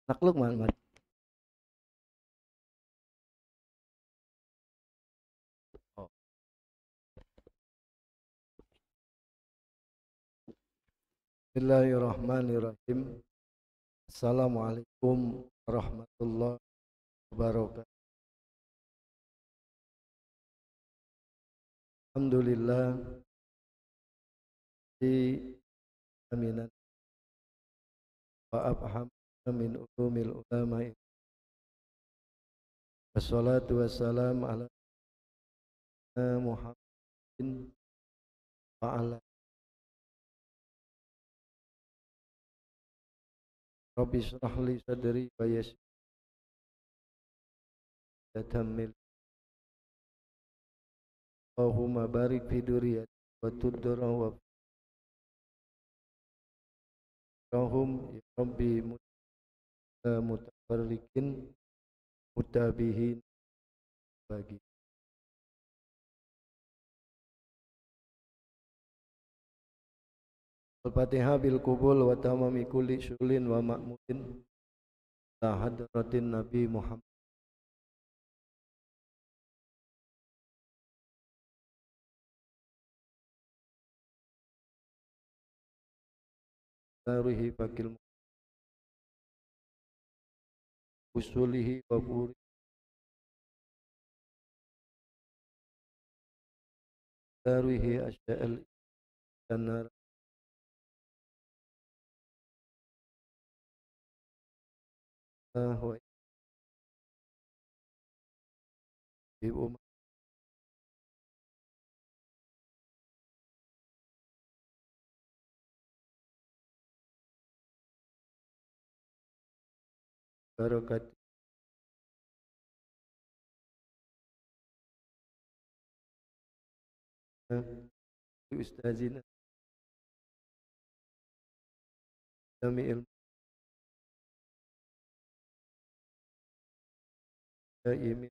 Nakluk man. Oh. Bismillahirrahmanirrahim. Assalamualaikum warahmatullahi wabarakatuh. Alhamdulillah di aminan wa afham min ulumil ulama. Wassalatu wassalam ala Muhammadin wa ala Rabbi shrah li sadri wa yassir tammil. Allahumma barik fi duriyati wa tuddura wa rahum ya Rabbi mutafarriqin mutabihin bagi. Al-Fatihah bil qubul wa tamami kulli syulin wa ma'mudin la hadratin Nabi Muhammad Tarihi fakil usulihi wa buri Tarihi asya'al janar wa ibu barakat ustazina jami ilmu daimi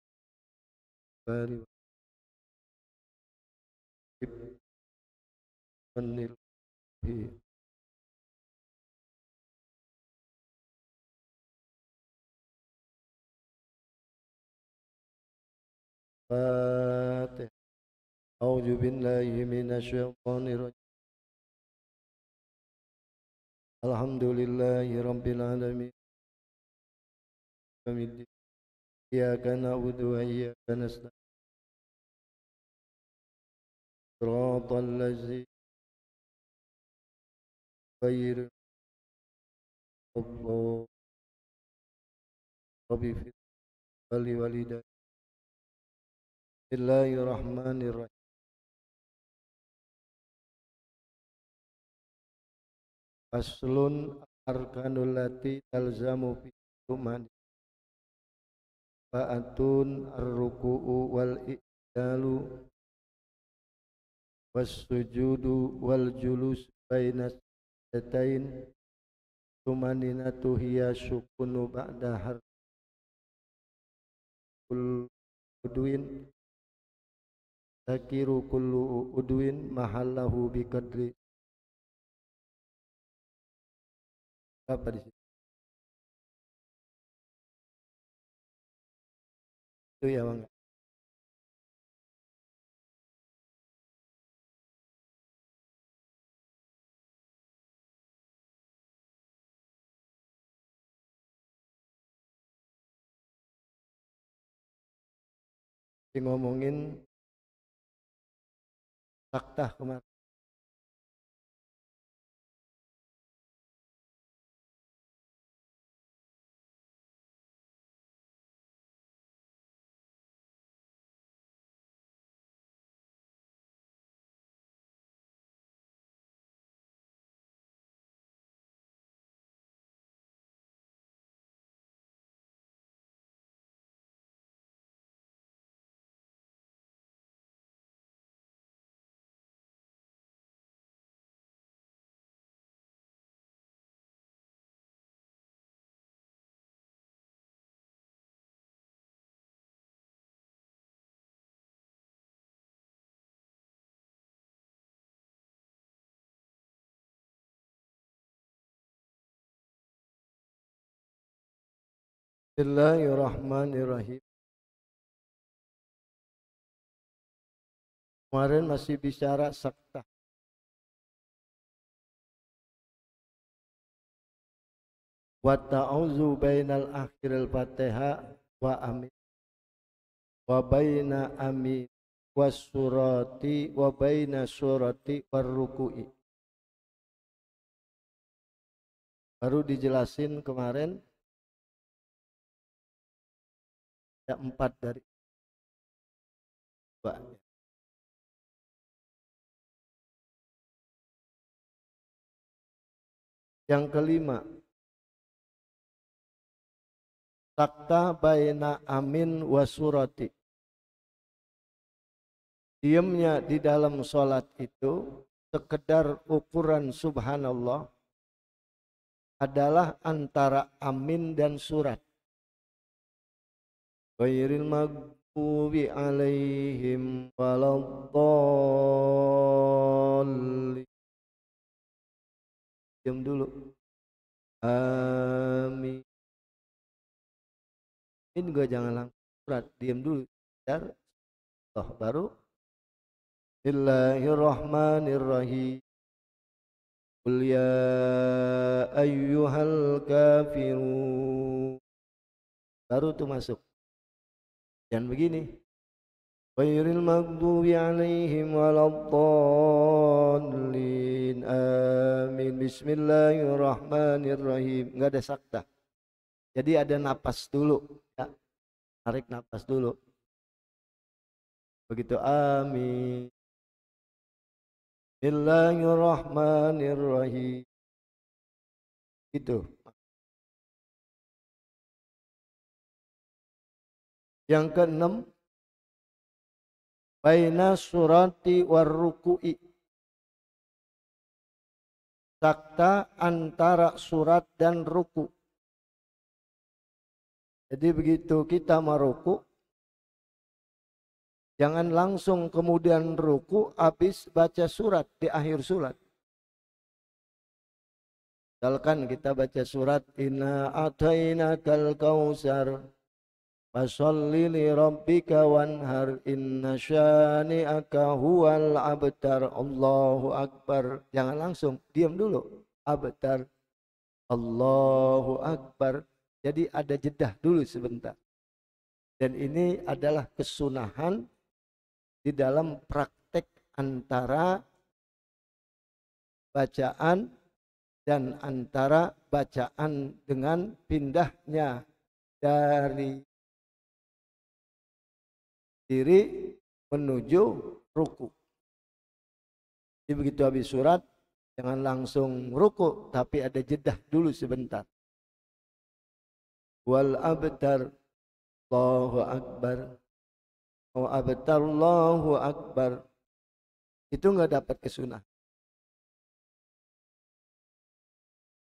bari wa manil bi Fatih. A'udzu billahi minasy syaithanir rajim. Alhamdulillahi rabbil alamin. Hamid. Iyyaka na'budu wa iyyaka nasta'in. Shiratal ladzina ghairil maghdubi alaihim waliddallin. Bismillahirrahmanirrahim. Faslun arkanul lati talzamu fi tuman fa'atun ar-ruku'u wal i'dalu was sujudu wal julus bainas satain tumaninatu hiya sukunu ba'da harkul udwin takiru kullu udwin mahallahu biqadri. Apa di situ itu ya Bang? Ngomongin taktah kemarin. Bismillahirrahmanirrahim. Kemarin masih bicara sakta. Wa ta'awzu bainal akhiril fatihah wa amin. Wa baina amin was surati wa baina surati war ruku'i. Baru dijelasin kemarin ada 4 dari 2. Yang kelima, sakta baina amin wa surati. Diamnya di dalam sholat itu sekedar ukuran subhanallah adalah antara amin dan surat. Ghairil maghdubi alaihim waladdallin. Diam dulu. Amin. Ini juga jangan langsung surat, diam dulu. Baru Bismillahirrahmanirrahim. Qul ya ayyuhal kafirun. Baru tuh masuk. Jangan begini. Ghairil maghdubi alaihim waladdallin. Amin. Bismillahirrahmanirrahim. Enggak ada sakta. Jadi ada napas dulu, ya. Tarik napas dulu. Begitu amin. Bismillahirrahmanirrahim. Itu. Yang keenam, baina surati war ruku'i. Sakta antara surat dan ruku. Jadi begitu kita meruku, jangan langsung kemudian ruku habis baca surat di akhir surat. Misalkan kita baca surat Inna atainakal kautsar fasholli li rabbika wanhar inna syani'aka huwal abtar. Allahu akbar. Jangan langsung, diam dulu. Abtar. Allahu akbar. Jadi ada jedah dulu sebentar. Dan ini adalah kesunahan di dalam praktek antara bacaan dan antara bacaan dengan pindahnya dari diri menuju ruku. Jadi begitu habis surat, jangan langsung ruku, tapi ada jedah dulu sebentar. Wal abtar, Allahu akbar. Wa abtar, Allahu akbar. Itu enggak dapat kesunah.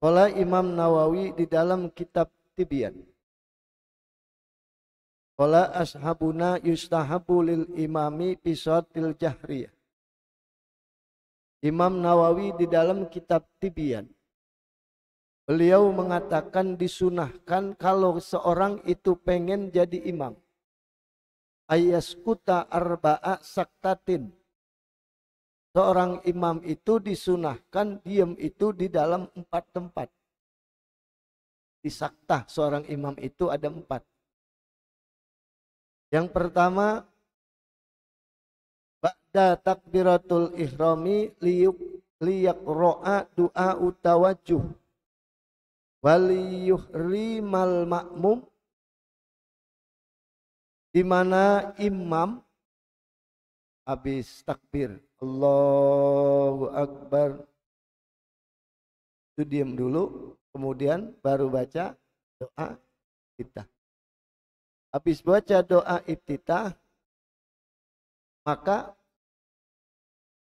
Qala Imam Nawawi di dalam kitab Tibyan. Qala ashabuna yustahabu lil imami bisatil jahriyah. Imam Nawawi di dalam kitab Tibyan. Beliau mengatakan disunahkan kalau seorang itu pengen jadi imam. Ayaskuta arba'a saktatin. Seorang imam itu disunahkan diam itu di dalam 4 tempat. Di saktah seorang imam itu ada 4. Yang pertama, ba'da takbiratul ihrami liyaqra'a du'a utawajjuh waliyuhrimal ma'mum, di mana imam habis takbir Allahu akbar itu diam dulu, kemudian baru baca doa iftitah. Habis baca doa iftitah, maka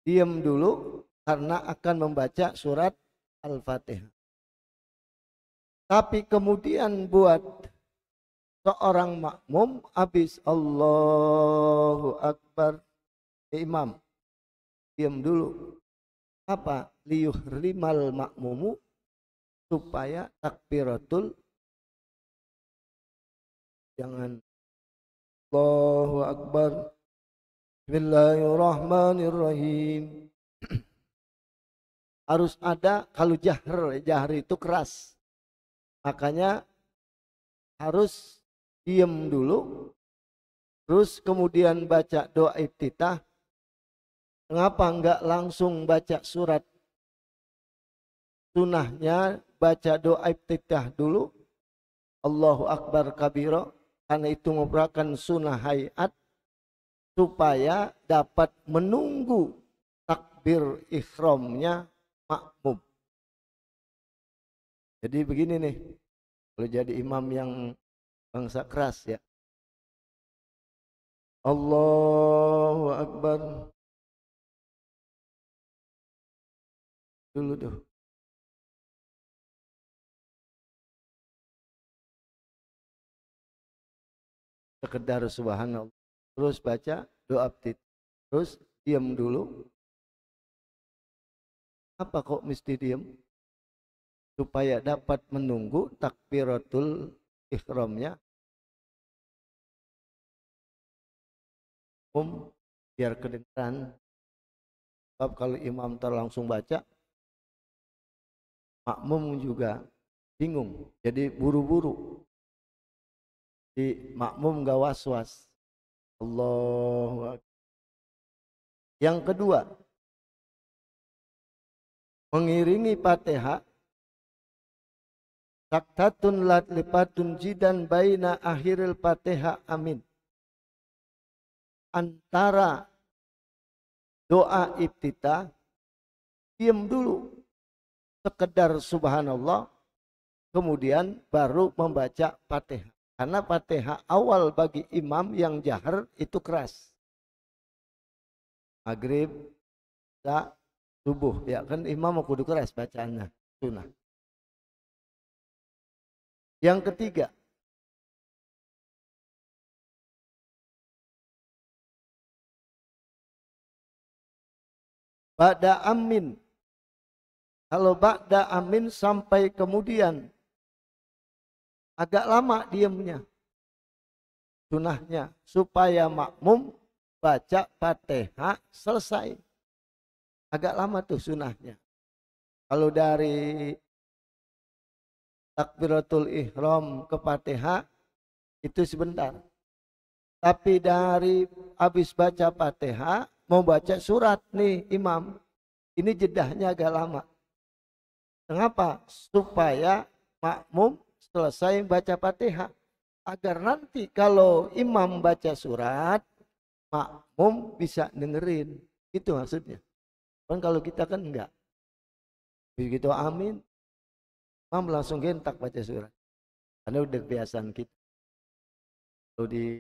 diam dulu karena akan membaca surat Al-Fatihah. Tapi kemudian buat seorang makmum habis Allahu akbar, imam diam dulu. Apa? Liyuhrimal makmumu, supaya takbiratul Jangan Allahu Akbar. Bismillahirrahmanirrahim. Harus ada, kalau jahar itu keras. Makanya harus diem dulu, terus kemudian baca doa iftitah. Kenapa enggak langsung baca surat? Sunahnya baca doa iftitah dulu. Allahu Akbar kabira. Karena itu merupakan sunnah hayat. Supaya dapat menunggu takbir ihramnya makmum. Jadi begini nih. Kalau jadi imam yang bangsa keras ya. Allahu Akbar. Dulu tuh. Sekedar subhanallah. Terus baca doa iftitah. Terus diam dulu. Apa kok mesti diam? Supaya dapat menunggu takbiratul ihramnya. Biar kedengaran. Sebab kalau imam langsung baca, makmum juga bingung. Jadi buru-buru. Di makmum gak was-was. Allahu Akbar. Yang kedua, mengiringi Fatihah. Saktatun latlifatun jidan baina akhiril Fatihah amin. Antara doa iftitah, diam dulu. Sekedar subhanallah. Kemudian baru membaca Fatihah. Karena Fatihah awal bagi imam yang jahar itu keras. Maghrib, isya, subuh. Ya kan imam kudu keras bacaannya. Sunnah. Yang ketiga. Ba'da amin. Kalau ba'da amin sampai kemudian. Agak lama diamnya. Sunnahnya. Supaya makmum baca Fatihah selesai. Agak lama tuh sunnahnya. Kalau dari takbiratul ihram ke Fatihah itu sebentar. Tapi dari habis baca Fatihah mau baca surat nih imam. Ini jedahnya agak lama. Kenapa? Supaya makmum selesai baca Fatihah. Agar nanti kalau imam baca surat, makmum bisa dengerin. Itu maksudnya. Kan kalau kita kan enggak. Begitu amin, imam langsung gentak baca surat. Karena udah kebiasaan kita. Kalau di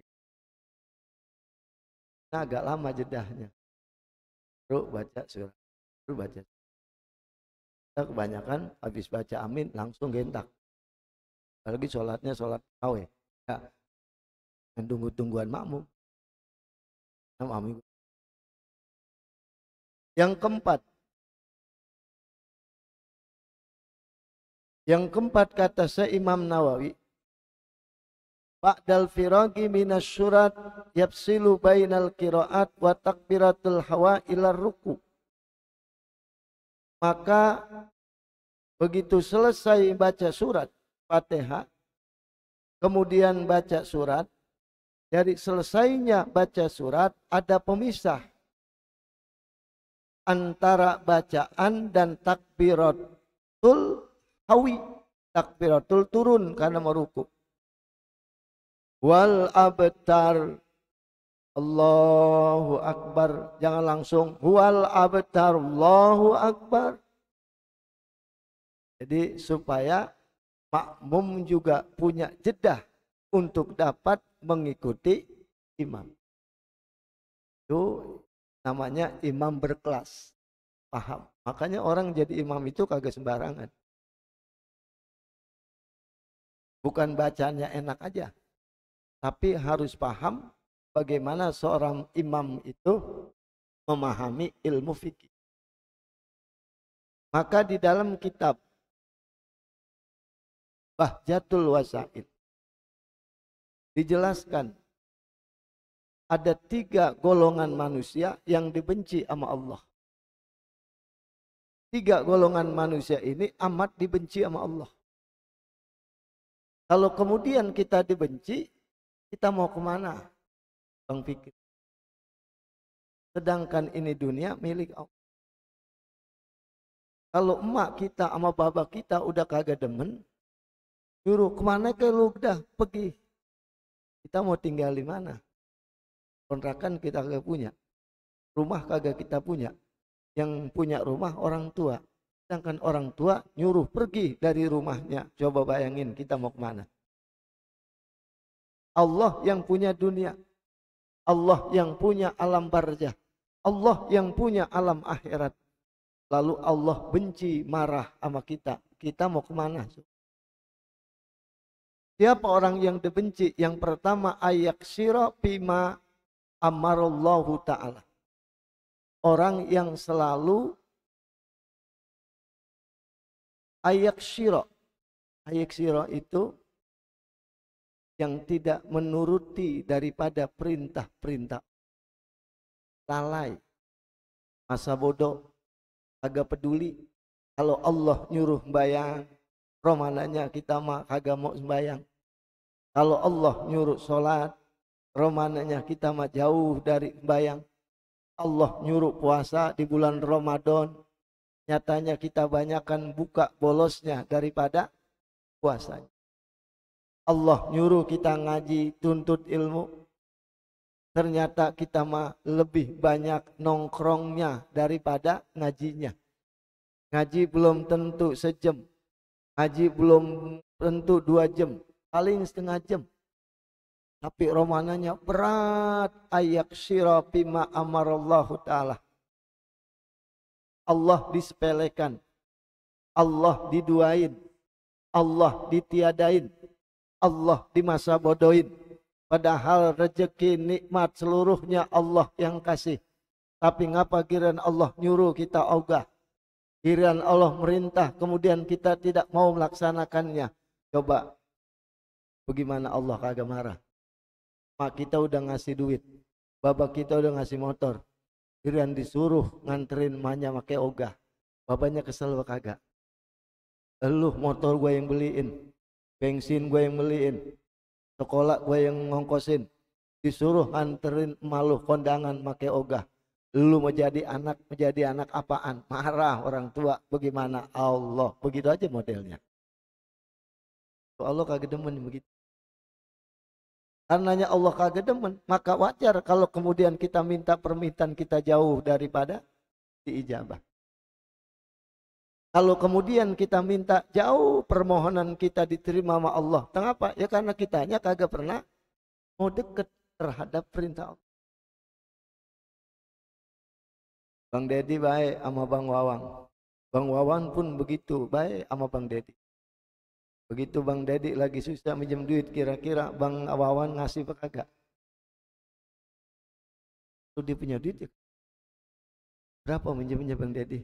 nah, agak lama jedahnya. Terus baca surat. Terus baca. Kita kebanyakan habis baca amin langsung gentak. Apalagi sholatnya sholat tarawih. Ya, tunggu-tungguan makmum. Yang keempat. Yang keempat kata saya Imam Nawawi. Ba'dal firagi minas surat yapsilu bainal qiraat wa takbiratul hawa ilar ruku. Maka begitu selesai baca surat Fatihah, kemudian baca surat, dari selesainya baca surat ada pemisah antara bacaan dan takbiratul hawi. Takbiratul turun karena meruku. Wal abtar. Allahu Akbar. Jangan langsung wal abtar. Allahu Akbar. Jadi supaya makmum juga punya jedah untuk dapat mengikuti imam. Itu namanya imam berkelas. Paham. Makanya orang jadi imam itu kagak sembarangan. Bukan bacanya enak aja. Tapi harus paham bagaimana seorang imam itu memahami ilmu fikih. Maka di dalam kitab Bahjatul Wasail dijelaskan ada 3 golongan manusia yang dibenci sama Allah. 3 golongan manusia ini amat dibenci sama Allah. Kalau kemudian kita dibenci, kita mau kemana? Bang pikir. Sedangkan ini dunia milik Allah. Kalau emak kita sama bapak kita udah kagak demen, nyuruh kemana ke lu udah pergi. Kita mau tinggal di mana? Kontrakan kita kagak punya. Rumah kagak kita punya. Yang punya rumah orang tua. Sedangkan orang tua nyuruh pergi dari rumahnya. Coba bayangin kita mau kemana. Allah yang punya dunia. Allah yang punya alam barzah. Allah yang punya alam akhirat. Lalu Allah benci, marah sama kita. Kita mau kemana? Siapa orang yang dibenci? Yang pertama, ayaksira bima amarallahu ta'ala. Orang yang selalu ayaksira. Ayaksira itu yang tidak menuruti daripada perintah-perintah. Lalai, masa bodoh, kagak peduli. Kalau Allah nyuruh sembahyang, romananya kita mah kagak mau sembahyang. Kalau Allah nyuruh sholat, romananya kita mah jauh dari sembahyang. Allah nyuruh puasa di bulan Ramadan, nyatanya kita banyakkan buka bolosnya daripada puasanya. Allah nyuruh kita ngaji, tuntut ilmu. Ternyata kita mah lebih banyak nongkrongnya daripada ngajinya. Ngaji belum tentu sejam. Ngaji belum tentu 2 jam. Paling setengah jam. Tapi romananya berat. Ayaksira bima amarallahu ta'ala. Allah disepelekan. Allah diduain. Allah ditiadain. Allah di masa bodohin. Padahal rezeki nikmat seluruhnya Allah yang kasih. Tapi ngapa giliran Allah nyuruh kita ogah. Giliran Allah merintah kemudian kita tidak mau melaksanakannya. Coba bagaimana Allah kagak marah. Mak kita udah ngasih duit. Bapak kita udah ngasih motor. Giliran disuruh nganterin emaknya pakai ogah. Bapaknya kesel kagak. Eluh motor gue yang beliin. Bensin gue yang beliin, sekolah gue yang ngongkosin, disuruh nganterin maluh kondangan make ogah. Lu mau jadi anak apaan? Marah orang tua. Bagaimana Allah? Begitu aja modelnya. Allah kagak demen begitu. Karenanya Allah kagak demen, maka wajar kalau kemudian kita minta permintaan kita jauh daripada diijabah. Kalau kemudian kita minta jauh permohonan kita diterima sama Allah. Kenapa? Ya karena kitanya kagak pernah mau deket terhadap perintah Allah. Bang Dedi baik sama Bang Wawang. Bang Wawan pun begitu baik sama Bang Dedi. Begitu Bang Dedi lagi susah minjem duit, kira-kira Bang Wawan ngasih apa kagak? Itu dia punya duit ya. Berapa minjemnya Bang Dedi?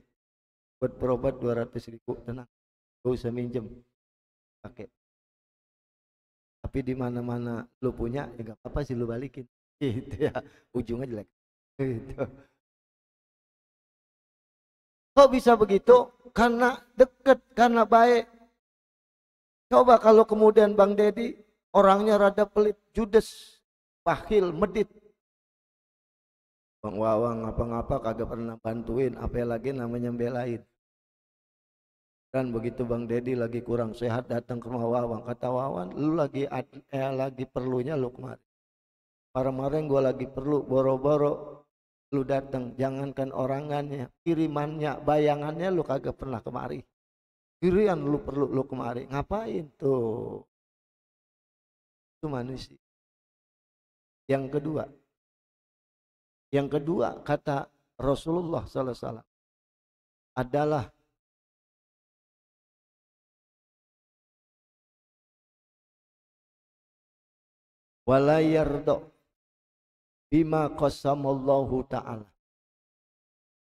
Buat berobat 200.000, tenang, gak usah minjem, pakai. Tapi di mana-mana lu punya, ya gak apa-apa sih lu balikin, gitu ya, ujungnya jelek. Gitu. Kok bisa begitu? Karena deket, karena baik. Coba kalau kemudian Bang Dedi orangnya rada pelit, judes, bakhil, medit. Bang Wawang ngapa-ngapa kagak pernah bantuin, apalagi namanya belain. Dan begitu Bang Dedi lagi kurang sehat datang ke rumah Wawang, kata Wawan, lu lagi perlunya lu kemari. Kemarin gue lagi perlu, boro-boro lu datang, jangankan orangannya, kirimannya, bayangannya lu kagak pernah kemari. Kirian lu perlu lu kemari, ngapain tuh? Itu manusia. Yang kedua kata Rasulullah SAW adalah wala yarda bima qasamallahu ta'ala.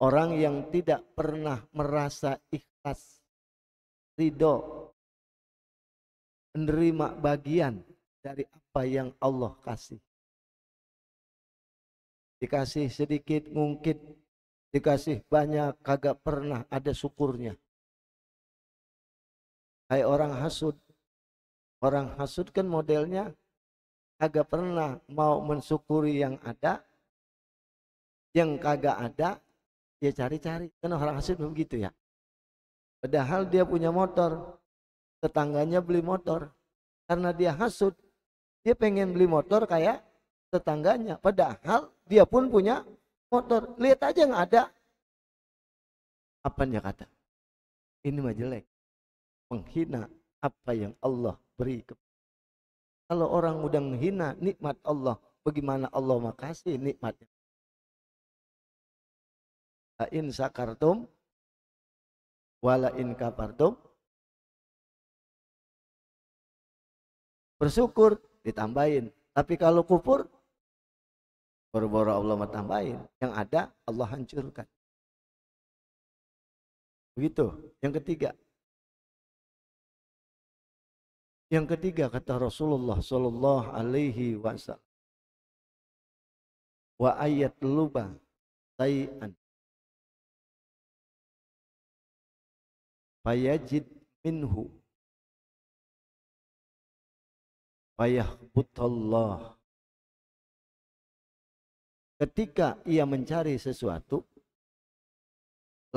Orang yang tidak pernah merasa ikhlas, ridho, menerima bagian dari apa apa yang Allah kasih. Dikasih sedikit ngungkit, dikasih banyak kagak pernah ada syukurnya. Kayak orang hasud. Orang hasud kan modelnya kagak pernah mau mensyukuri yang ada, yang kagak ada dia cari-cari. Kan orang hasud begitu ya. Padahal dia punya motor, tetangganya beli motor. Karena dia hasud, dia pengen beli motor kayak tetangganya. Padahal dia pun punya motor. Lihat aja nggak ada. Apanya kata? Ini mah jelek. Menghina apa yang Allah beri. Kalau orang udah menghina nikmat Allah, bagaimana Allah makasih nikmatnya? La in sakartum wala in kafartum, bersyukur ditambahin. Tapi kalau kufur, boro-boro Allah mau tambahin. Yang ada Allah hancurkan. Begitu. Yang ketiga. Yang ketiga kata Rasulullah sallallahu alaihi wasallam. Wa ayat luba tay'an fayajid minhu fayahbutallah. Ketika ia mencari sesuatu,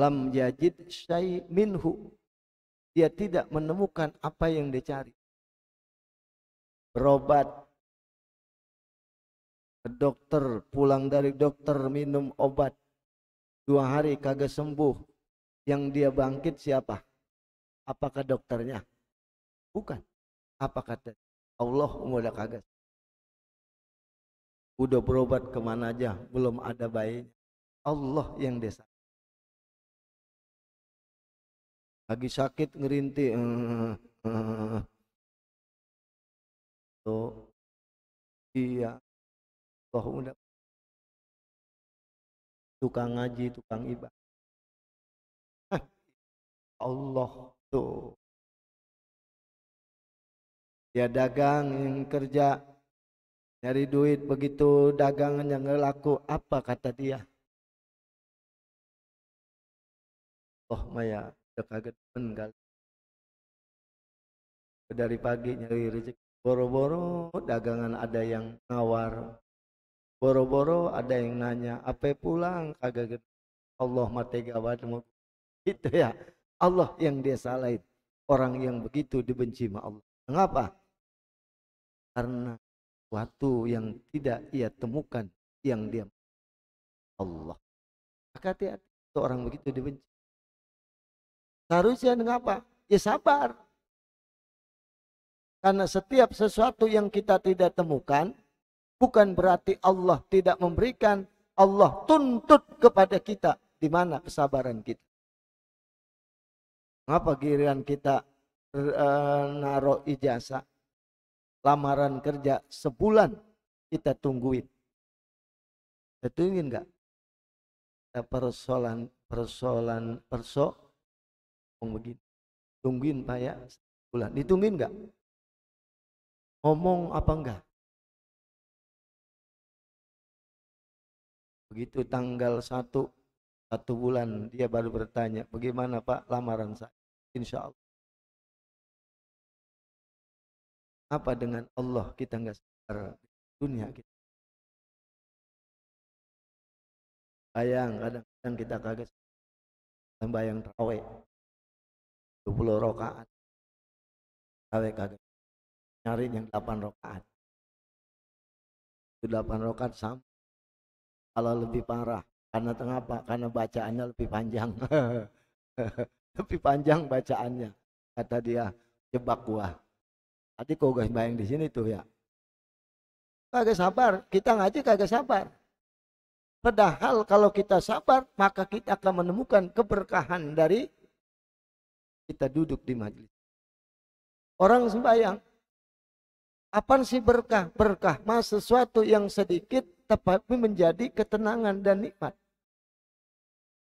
lam yajid syai minhu, dia tidak menemukan apa yang dicari. Berobat ke dokter, pulang dari dokter minum obat 2 hari kagak sembuh, yang dia bangkit siapa? Apakah dokternya? Bukan. Apa kata Allah? Udah kagak. Udah berobat kemana aja, belum ada bayinya. Allah yang desa. Lagi sakit ngerintih. Tuh. Iya. Allah udah. Tukang ngaji, tukang ibadah. Allah tuh. Dia dagang, yang kerja, nyari duit, begitu dagangan yang nggak laku, apa kata dia? Oh Maya, udah kaget kali. Dari pagi nyari rezeki, boro-boro dagangan ada yang nawar, boro-boro ada yang nanya, apa pulang kagak gitu. Allah mati gawat gitu ya. Allah yang dia salahin. Orang yang begitu dibenci sama Allah. Mengapa? Karena sesuatu yang tidak ia temukan yang dia Allah. Hati-hati orang begitu dibenci. Seharusnya mengapa? Ya sabar. Karena setiap sesuatu yang kita tidak temukan bukan berarti Allah tidak memberikan. Allah tuntut kepada kita di mana kesabaran kita. Mengapa giliran kita naruh ijazah lamaran kerja sebulan kita tungguin? Kita tungguin enggak? Persoalan begini. Tungguin Pak ya sebulan. Ditungguin enggak? Ngomong apa enggak? Begitu tanggal 1 bulan dia baru bertanya, bagaimana Pak lamaran saya? Insya Allah. Apa dengan Allah kita enggak sabar dunia kita? Bayang kadang-kadang kita kaget sembahyang tarawih 20 rakaat. Tarawih kaget. Nyari yang 8 rakaat. Itu 8 rakaat sama. Kalau lebih parah, karena kenapa? Karena bacaannya lebih panjang. Lebih panjang bacaannya. Kata dia, jebak gua. Tadi kau guys bayang di sini tuh ya. Kagak sabar, kita ngaji kagak sabar. Padahal kalau kita sabar, maka kita akan menemukan keberkahan dari kita duduk di majelis. Orang sembahyang, apa sih berkah? Berkah mas sesuatu yang sedikit tapi menjadi ketenangan dan nikmat.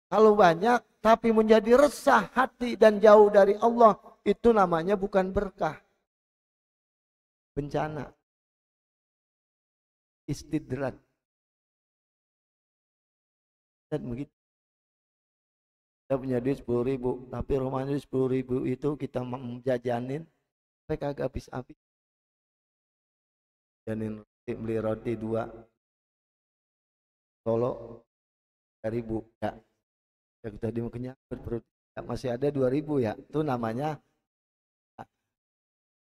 Kalau banyak tapi menjadi resah hati dan jauh dari Allah, itu namanya bukan berkah. Bencana. istidrak. Dan begitu. Kita punya duit 10.000, tapi rumahnya 10.000 itu kita jajanin, sampai kagak habis-habis. Janin roti, beli roti 2 Solo 3.000 ya. Ya kita mau kenyang perut ya, masih ada 2.000 ya. Itu namanya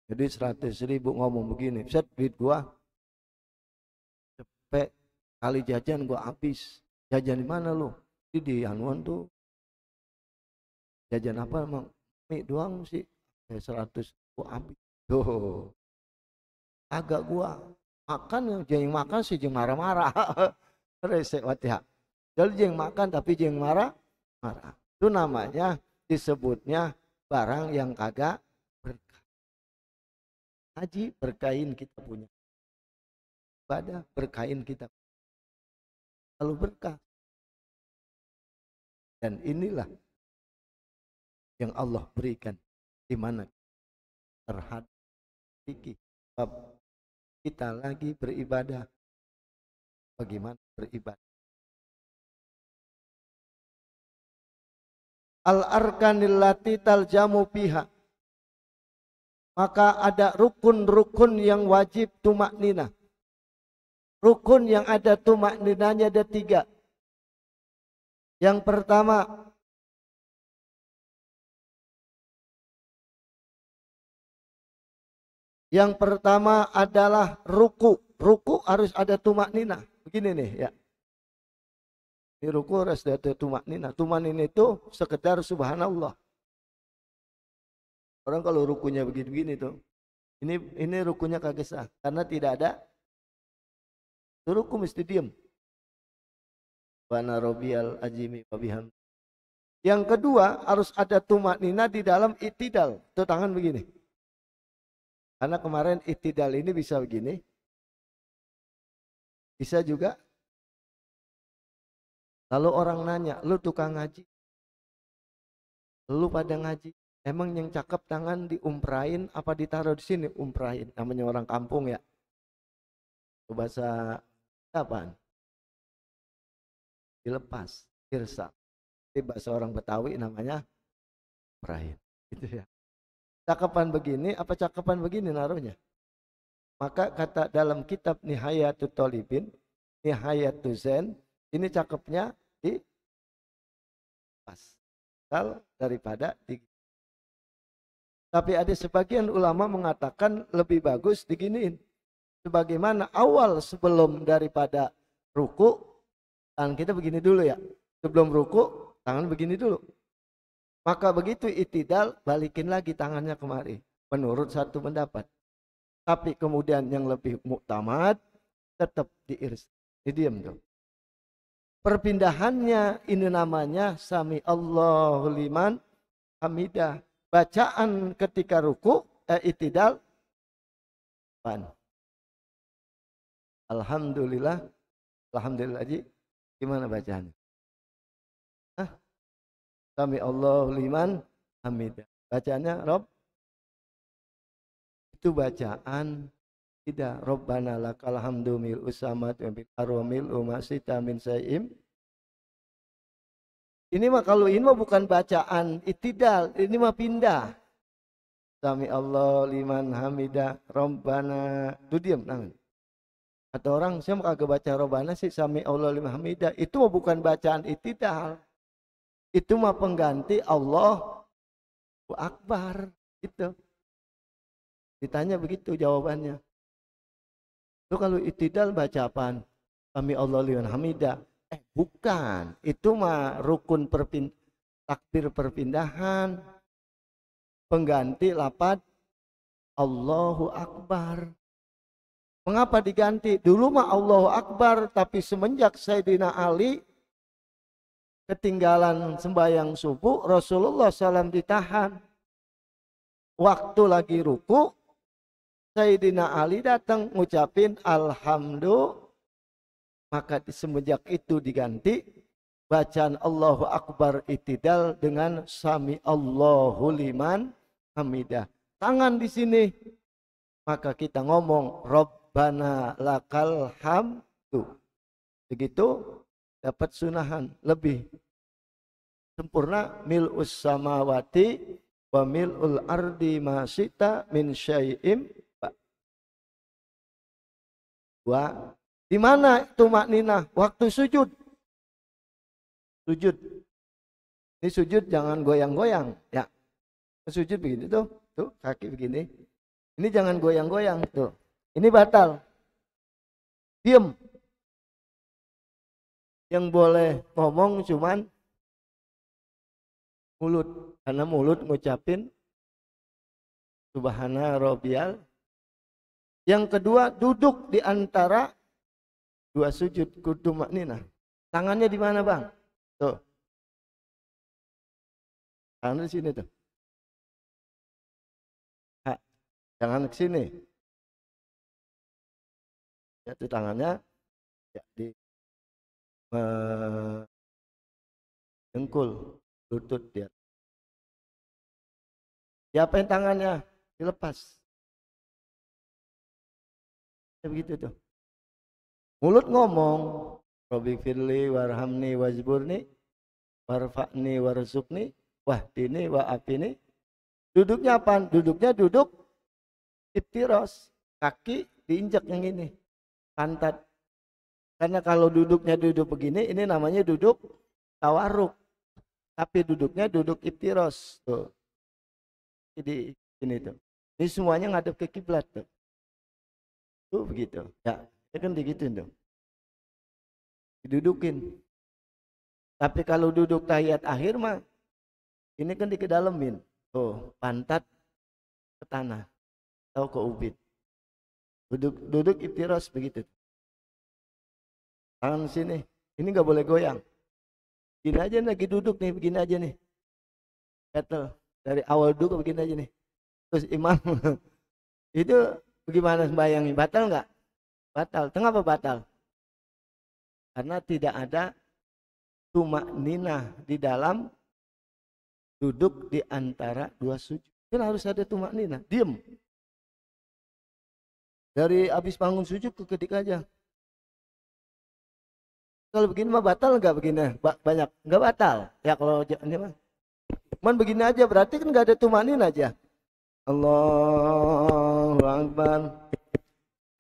jadi 100.000 ngomong begini. Set duit gua cepet kali jajan gua habis. Jajan di mana lu? Di anuan tuh. Jajan apa emang? Mie doang sih. 100 gua habis. Tuh. Agak gua makan yang makan sih jeung marah-marah. Resek watiha. Jadi jeung makan tapi jeung marah-marah. Itu namanya disebutnya barang yang kagak berkah. Haji berkain kita punya. Ibadah berkain kita. Lalu berkah. Dan inilah yang Allah berikan di mana terhadap fikih. Kita lagi beribadah. Bagaimana beribadah? Al-arkanil lati taljamu piha. Maka ada rukun-rukun yang wajib tumaknina. Rukun yang ada tumakninanya ada 3. Yang pertama adalah ruku. Ruku harus ada tumaknina. Begini nih ya. Di ruku harus ada tumaknina. Tumaknina itu sekedar subhanallah. Orang kalau rukunya begini-begini tuh. Ini rukunya kagak sah. Karena tidak ada. Ruku mesti diam. Wana robiyal ajimi wabiham. Yang kedua harus ada tumaknina di dalam itidal. Itu tangan begini. Karena kemarin itidal ini bisa begini. Bisa juga. Lalu orang nanya, lu tukang ngaji? Lu pada ngaji? Emang yang cakep tangan diumprahin apa ditaruh di sini? Umprahin. Namanya orang kampung ya. Itu bahasa apaan? Dilepas, irsa. Di bahasa orang Betawi namanya umprahin. Gitu ya. Cakapan begini, apa cakapan begini naruhnya? Maka kata dalam kitab Nihayatul Thalibin, Nihayatul Zen, ini cakepnya di pas daripada di. Tapi ada sebagian ulama mengatakan lebih bagus diginiin. Sebagaimana awal sebelum daripada ruku, tangan kita begini dulu ya. Sebelum ruku, tangan begini dulu. Maka begitu itidal, balikin lagi tangannya kemari. Menurut satu pendapat. Tapi kemudian yang lebih muktamad, tetap diiris. Diam tuh. Perpindahannya ini namanya Sami Allahu liman hamidah. Bacaan ketika ruku, itidal. Alhamdulillah. Alhamdulillah Ji. Gimana bacaannya? Sami Allahu liman hamidah. Bacaannya Rob. Itu bacaan tidak. Rabbana lakal hamdu mil'u samawati wal ardi mil'u ma syi'ta min syai'in. Ini mah kalau ini mah bukan bacaan itidal, ini mah pindah. Sami Allah liman hamidah Rabbana. Itu diam tangan. Atau orang saya mau kagak baca Rabbana sih Sami Allah liman hamidah. Itu mah bukan bacaan itidal. Itu mah pengganti Allahu Akbar. Gitu. Ditanya begitu jawabannya. Itu kalau itidal baca apaan? Sami Allah liman hamidah. Bukan, itu mah rukun takbir perpindahan, pengganti lafaz Allahu Akbar. Mengapa diganti? Dulu mah Allahu Akbar, tapi semenjak Sayyidina Ali ketinggalan sembahyang subuh, Rasulullah SAW ditahan. Waktu lagi ruku, Sayyidina Ali datang ngucapin Alhamdulillah. Maka semenjak itu diganti bacaan Allahu Akbar itidal dengan Sami Allahu liman hamidah. Tangan di sini. Maka kita ngomong Rabbana lakal hamdu. Begitu dapat sunahan lebih sempurna, mil'us samawati wa mil'ul ardi ma syi'ta min syai'im. Dua. Di mana tumakninah? Waktu sujud. Sujud. Ini sujud jangan goyang-goyang, ya. Sujud begini tuh, kaki begini. Ini jangan goyang-goyang tuh. Ini batal. Diam. Yang boleh ngomong cuman mulut, karena mulut ngucapin subhana rabbiyal. Yang kedua, duduk di antara dua sujud kudu maknina. Tangannya di mana, Bang? Tuh. Tangan di sini tuh. Jangan ke sini. Ya, itu tangannya ya, di dengkul, lutut dia. Diapain tangannya? Dilepas. Ya, begitu tuh. Mulut ngomong, Robbi firli warhamni wajburni warfa'ni warzuqni wahdini wa'afini. Duduknya apa? Duduknya duduk iftiros, kaki diinjak yang ini, pantat. Karena kalau duduknya duduk begini, ini namanya duduk tawarruk. Tapi duduknya duduk iftiros tuh. Jadi ini tuh. Ini semuanya ngadep ke kiblat tuh. Tuh begitu. Ya, itu kan digituin tuh. Didudukin. Tapi kalau duduk tahiyat akhir mah ini kan dikedalemin. Tuh, pantat ke tanah atau ke ubin. Duduk iftiros begitu. Tangan sini. Ini nggak boleh goyang. Begini aja lagi duduk nih, begini aja nih. Gatel. Dari awal duduk begini aja nih. Terus imam itu bagaimana sembahyangnya? Batal nggak? Batal. Kenapa batal? Karena tidak ada tumakninah di dalam duduk di antara dua sujud. Kan harus ada tumakninah. Diam. Dari habis bangun sujud ke ketik aja. Kalau begini mah batal nggak begini? Banyak nggak batal. Ya kalau ini mah. Cuman begini aja berarti kan nggak ada tumakninah aja. Allahu Akbar.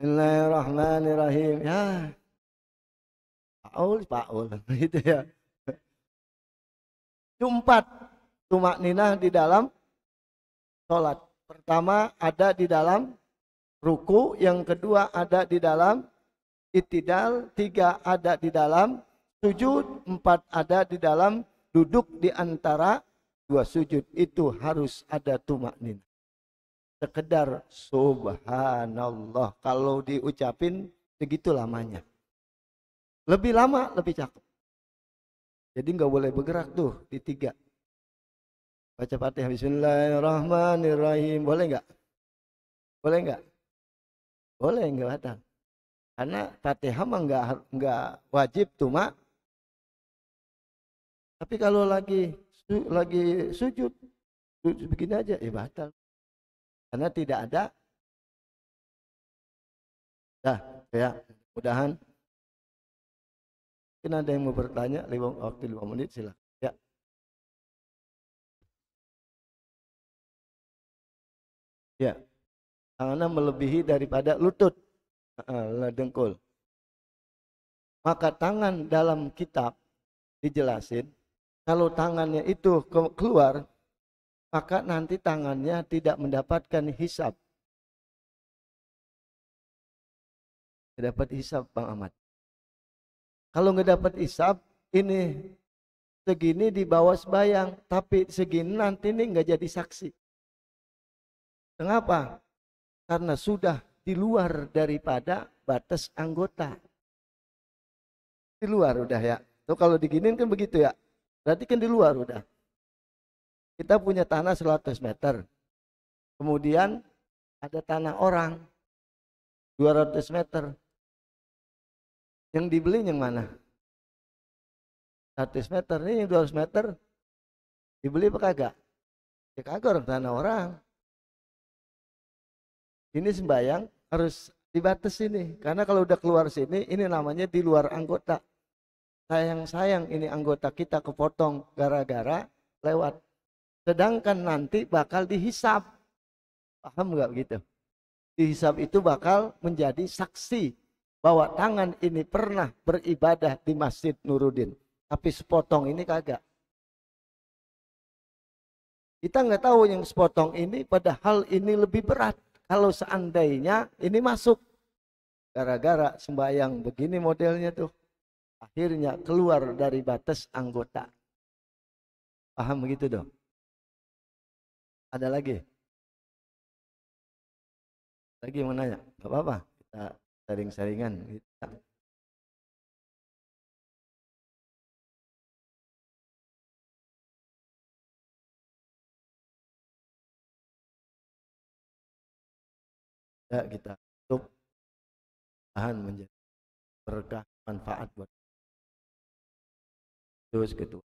Bismillahirrahmanirrahim. Ya. Paul gitu ya. Itu 4 tumakninah di dalam sholat. Pertama ada di dalam ruku, yang kedua ada di dalam i'tidal, 3 ada di dalam sujud, 4 ada di dalam duduk di antara dua sujud. Itu harus ada tumakninah. Sekedar subhanallah kalau diucapin segitu lamanya. Lebih lama lebih cakep. Jadi nggak boleh bergerak tuh di 3. Baca Fatihah Bismillahirrahmanirrahim. Boleh nggak? Boleh nggak? Boleh, nggak batal. Karena Fatihah mah nggak wajib tuh mak. Tapi kalau lagi sujud begini aja ya batal. Karena tidak ada. Dah ya, mudahan. Mungkin ada yang mau bertanya, waktu 5 menit silakan. Ya. Ya. Tangannya melebihi daripada lutut. Dengkul. Maka tangan dalam kitab dijelasin, kalau tangannya itu keluar, maka nanti tangannya tidak mendapatkan hisab. Tidak dapat hisab, Bang Ahmad. Kalau nggak dapat hisab, ini segini di bawah sembahyang, tapi segini nanti ini nggak jadi saksi. Kenapa? Karena sudah di luar daripada batas anggota. Di luar udah ya. Tuh kalau diginin kan begitu ya. Berarti kan di luar udah. Kita punya tanah 100 meter. Kemudian ada tanah orang 200 meter. Yang dibeli yang mana? 100 meter. Ini 200 meter. Dibeli apa kagak? Ya kagak, orang tanah orang. Ini sembahyang harus Di batas ini. Karena kalau udah keluar sini, ini namanya di luar anggota. Sayang-sayang ini anggota kita kepotong gara-gara lewat. Sedangkan nanti bakal dihisap. Paham nggak begitu? Dihisap itu bakal menjadi saksi bahwa tangan ini pernah beribadah di Masjid Nuruddin. Tapi sepotong ini kagak. Kita nggak tahu yang sepotong ini, padahal ini lebih berat. Kalau seandainya ini masuk. Gara-gara sembahyang begini modelnya tuh. Akhirnya keluar dari batas anggota. Paham begitu dong? Ada lagi? Lagi mau nanya? Gak apa-apa. Kita sharing-sharingan. Ya, kita tutup bahan menjadi berkah manfaat buat terus gitu.